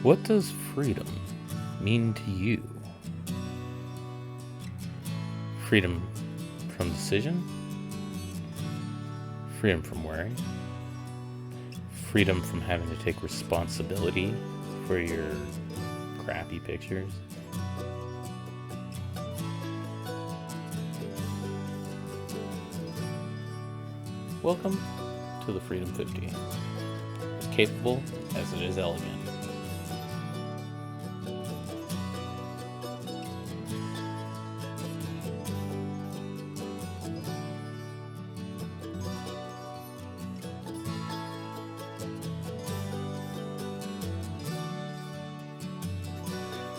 What does freedom mean to you? Freedom from decision? Freedom from worry? Freedom from having to take responsibility for your crappy pictures? Welcome to the Freedom 50. As capable as it is elegant.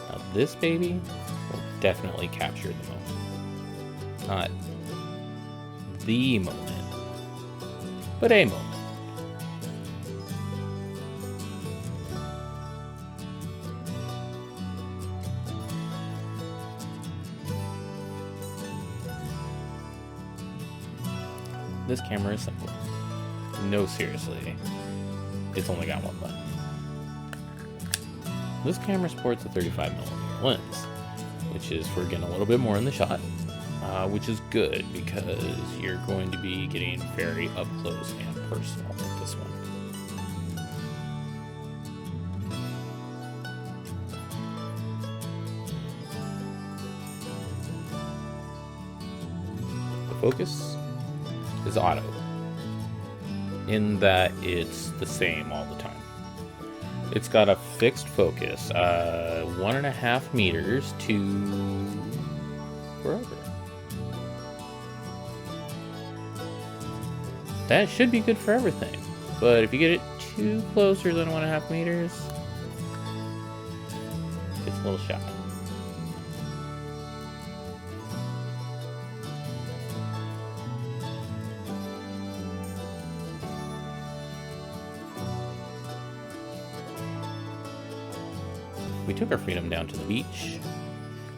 Now this baby will definitely capture the moment. Not the moment, but a moment. This camera is simple. No, seriously. It's only got one button. This camera sports a 35mm lens, which is for getting a little bit more in the shot, which is good because you're going to be getting very up close and personal with this one. The focus is auto, in that it's the same all the time. It's got a fixed focus, 1.5 meters to wherever. That should be good for everything, but if you get it too closer than 1.5 meters, it's a little shy. We took our freedom down to the beach,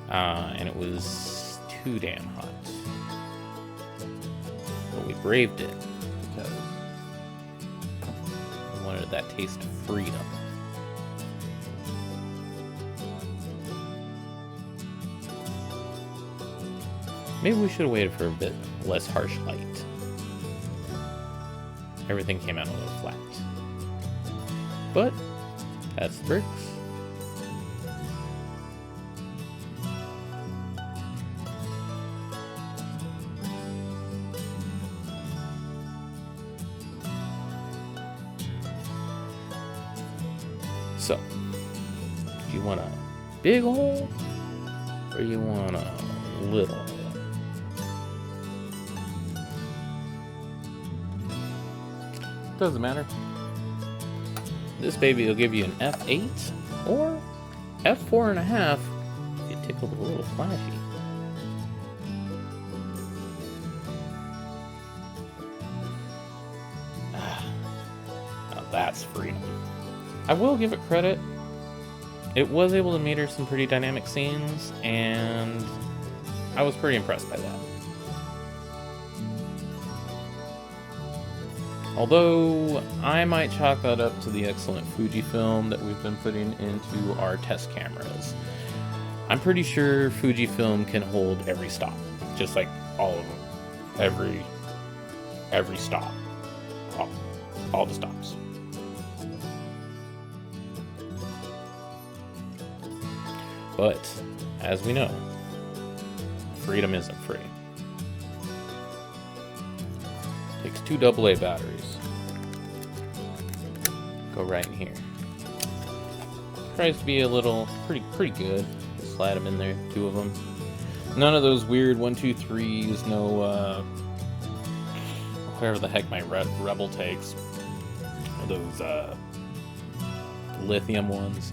and it was too damn hot. But we braved it because we wanted that taste of freedom. Maybe we should have waited for a bit less harsh light. Everything came out a little flat. But that's the bricks. So, do you want a big hole or you want a little hole? Doesn't matter. This baby will give you an F8 or F4.5 if you tickle a little flashy. Now that's freedom. I will give it credit. It was able to meter some pretty dynamic scenes, and I was pretty impressed by that. Although, I might chalk that up to the excellent Fujifilm that we've been putting into our test cameras. I'm pretty sure Fujifilm can hold every stop, just like all of them. Every stop. All the stops. But, as we know, freedom isn't free. Takes 2 AA batteries. Go right in here. Tries to be a little, pretty good. Slide them in there, 2 of them. None of those weird 1, 2, 3s, no, whatever the heck my Rebel takes. Those, lithium ones.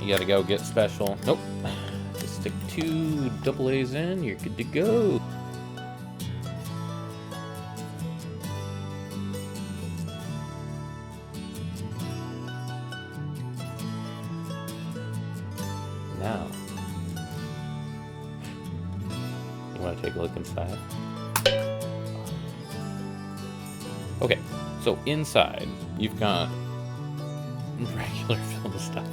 You gotta go get special. Nope. Just stick 2 AA's in, you're good to go. Now, you want to take a look inside? Okay, so inside, you've got regular Fujifilm stuff.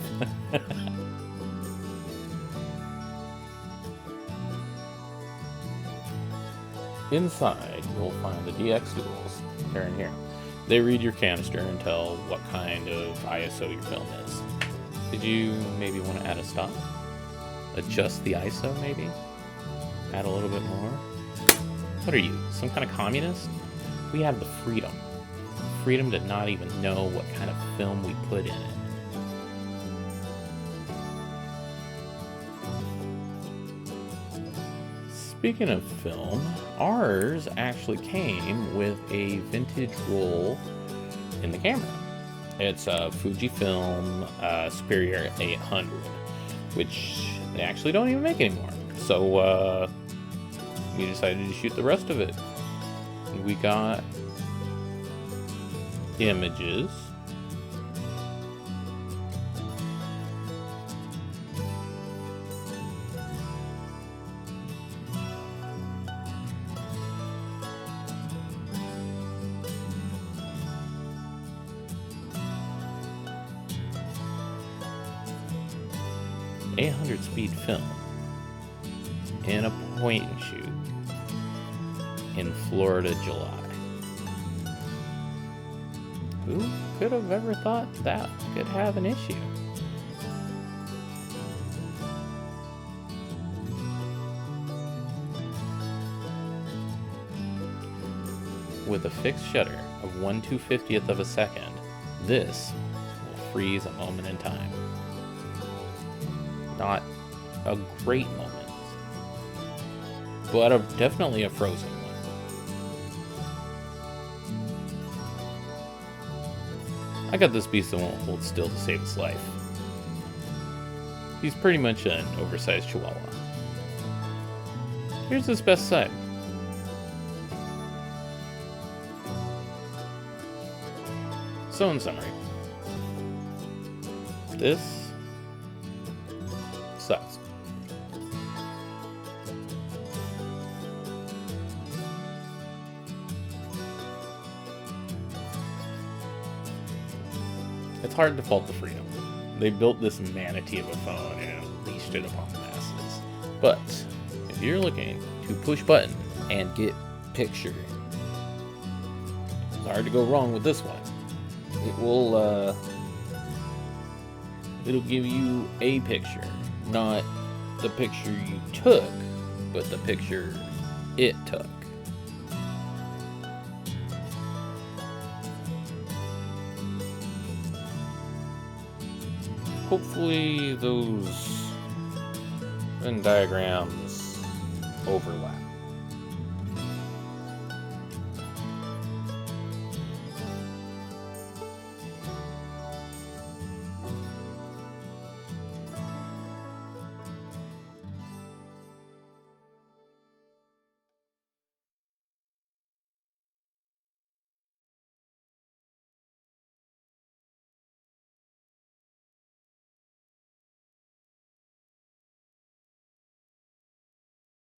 Inside, you'll find the DX tools. They're in here. They read your canister and tell what kind of ISO your film is. Did you maybe want to add a stop? Adjust the ISO, maybe? Add a little bit more? What are you, some kind of communist? We have the freedom. Freedom to not even know what kind of film we put in it. Speaking of film, ours actually came with a vintage roll in the camera. It's a Fujifilm Superior 800, which they actually don't even make anymore. So we decided to shoot the rest of it. We got images. .800 speed film in a point and shoot in Florida, July. Who could have ever thought that could have an issue? With a fixed shutter of 1/250th of a second, this will freeze a moment in time. Not a great moment, but definitely a frozen one. I got this beast that won't hold still to save its life. He's pretty much an oversized chihuahua. Here's his best side. So in summary, this sucks. It's hard to fault the freedom. They built this manatee of a phone and unleashed it upon the masses. But if you're looking to push button and get picture, it's hard to go wrong with this one. It will it'll give you a picture, not the picture you took, but the picture it took. Hopefully those Venn diagrams overlap.